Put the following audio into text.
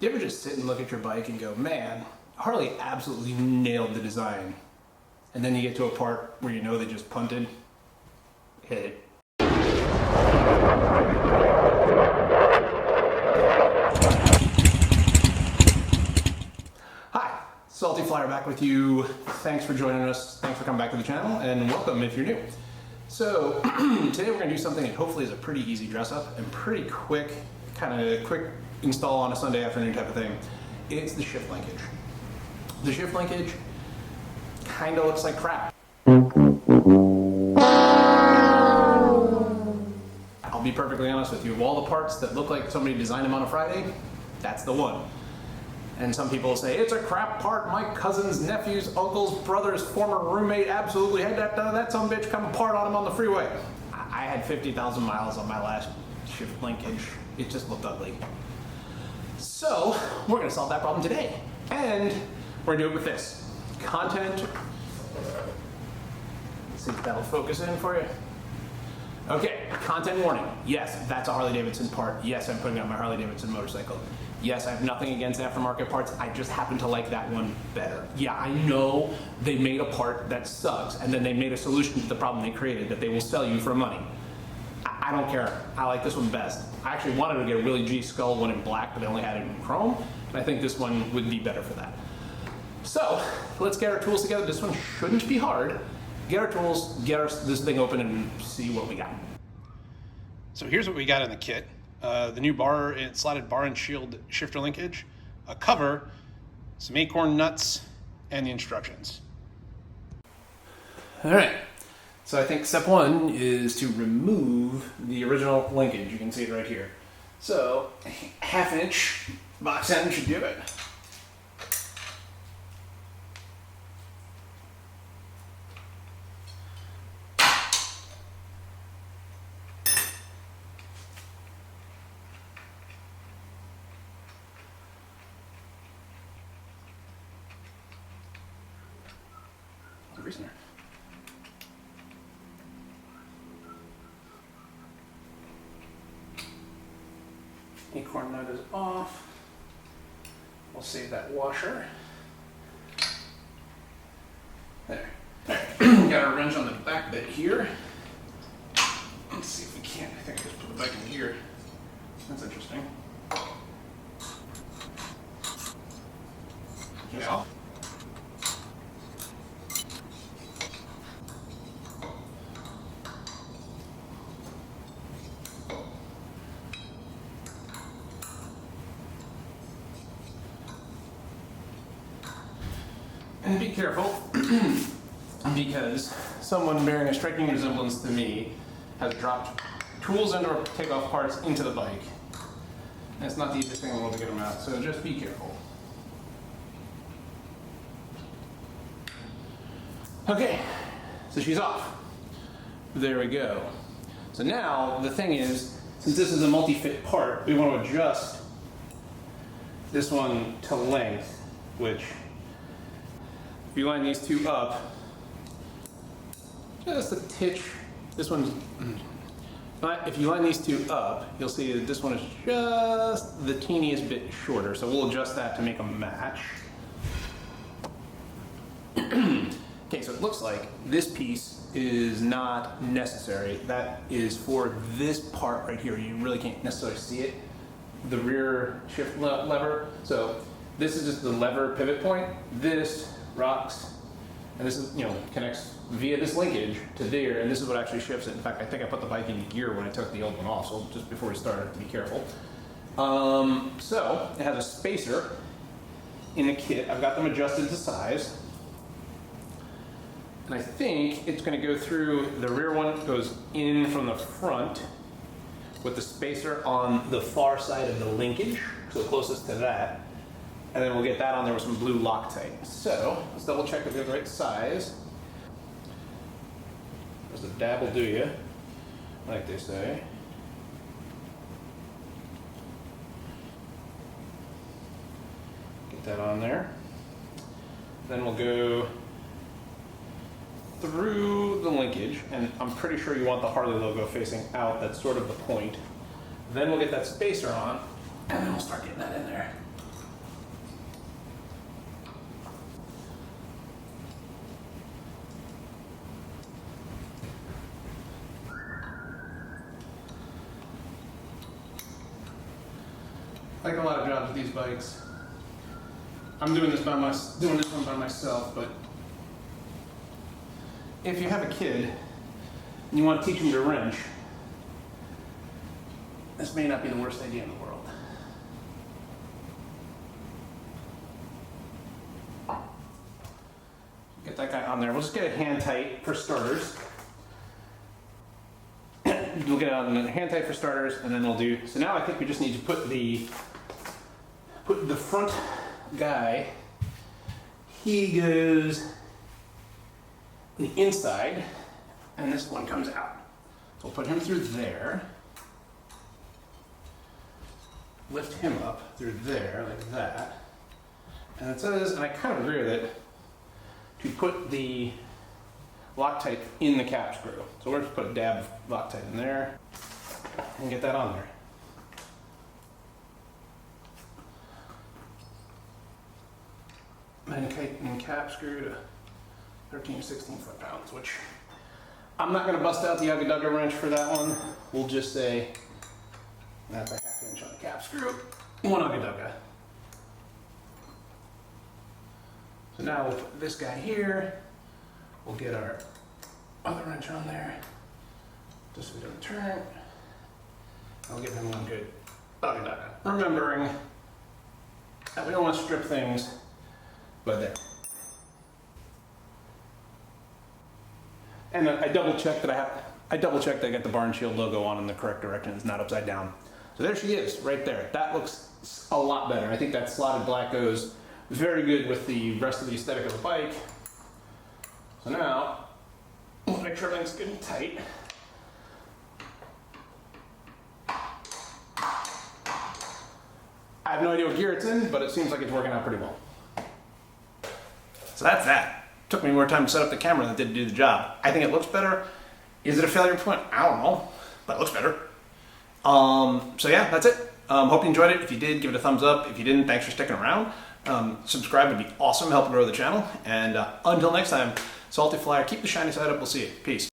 Do you ever just sit and look at your bike and go, man, Harley absolutely nailed the design. And then you get to a part where you know they just punted, hit it. Hi, Salty Flyer back with you. Thanks for joining us. Thanks for coming back to the channel, and welcome if you're new. So today we're going to do something that hopefully is a pretty easy dress up and pretty quick, kind of quick install on a Sunday afternoon type of thing. It's the shift linkage. The shift linkage kind of looks like crap. I'll be perfectly honest with you. Of all the parts that look like somebody designed them on a Friday, that's the one. And some people say, it's a crap part. My cousin's, nephew's, uncle's, brother's former roommate absolutely had that some bitch come apart on him on the freeway. I had 50,000 miles on my last shift linkage. It just looked ugly. So we're gonna solve that problem today. And we're gonna do it with this. Content. Let's see if that'll focus in for you. Okay, content warning. Yes, that's a Harley-Davidson part. Yes, I'm putting on my Harley-Davidson motorcycle. Yes, I have nothing against aftermarket parts. I just happen to like that one better. Yeah, I know they made a part that sucks, and then they made a solution to the problem they created that they will sell you for money. I don't care. I like this one best. I actually wanted to get a really G Skull one in black, but they only had it in chrome, and I think this one would be better for that. So let's get our tools together. This one shouldn't be hard. Get our tools, get this thing open, and see what we got. So here's what we got in the kit. The new slotted bar and shield shifter linkage, a cover, some acorn nuts, and the instructions. All right, so I think step one is to remove the original linkage. You can see it right here. So, half-inch box end should do it. Reason. Acorn nut is off. We'll save that washer. There. Got our wrench on the back bit here. Let's see if we can. I think I just put the bike in here. That's interesting. Yeah. And be careful, because someone bearing a striking resemblance to me has dropped tools and or takeoff parts into the bike. And it's not the easiest thing in the world to get them out, so just be careful. Okay, so she's off. There we go. So now the thing is, since this is a multi-fit part, we want to adjust this one to length, which if you line these two up, just a titch, this one's, if you line these two up, you'll see that this one is just the teeniest bit shorter, so we'll adjust that to make them match. Okay, so it looks like this piece is not necessary. That is for this part right here. You really can't necessarily see it, the rear shift lever. So this is just the lever pivot point. This rocks, and this is, connects via this linkage to there, and this is what actually shifts it. In fact, I think I put the bike in gear when I took the old one off, so just before we start, be careful. So it has a spacer in the kit. I've got them adjusted to size, and I think it's going to go through the rear one, goes in from the front with the spacer on the far side of the linkage, so closest to that. And then we'll get that on there with some blue Loctite. So let's double check that we have the right size. There's a dab will do you, like they say. Get that on there. Then we'll go through the linkage, and I'm pretty sure you want the Harley logo facing out. That's sort of the point. Then we'll get that spacer on, and then we'll start getting that in there. like a lot of jobs with these bikes, I'm doing this one by myself, but if you have a kid and you want to teach them to wrench, this may not be the worst idea in the world. Get that guy on there. We'll just get it hand tight for starters. We'll get it on hand tight for starters, and then we'll do. So now I think we just need to put the front guy. He goes the inside, and this one comes out. So we'll put him through there. Lift him up through there like that. And it says, and I kind of agree with it, to put the Loctite in the cap screw. So we're just put a dab of Loctite in there and get that on there. And tighten cap screw to 13 or 16 foot-pounds, which I'm not going to bust out the Ugga wrench for that one. We'll just say that's a 1/2 inch on the cap screw, 1 Ugga. So now we'll put this guy here. We'll get our other wrench on there, just so we don't turn. I'll give him one good Ugga. Remembering that we don't want to strip things, but there. And I double checked that I got the Barn Shield logo on in the correct direction. It's not upside down. So there she is, right there. That looks a lot better. I think that slotted black goes very good with the rest of the aesthetic of the bike. So now, we'll make sure everything's good and tight. I have no idea what gear it's in, but it seems like it's working out pretty well. So that's that. Took me more time to set up the camera than it did to do the job. I think it looks better. Is it a failure point? I don't know, but it looks better. So yeah, that's it. Hope you enjoyed it. If you did, give it a thumbs up. If you didn't, thanks for sticking around. Subscribe would be awesome, help grow the channel. And until next time, Salty Flyer, keep the shiny side up. We'll see you. Peace.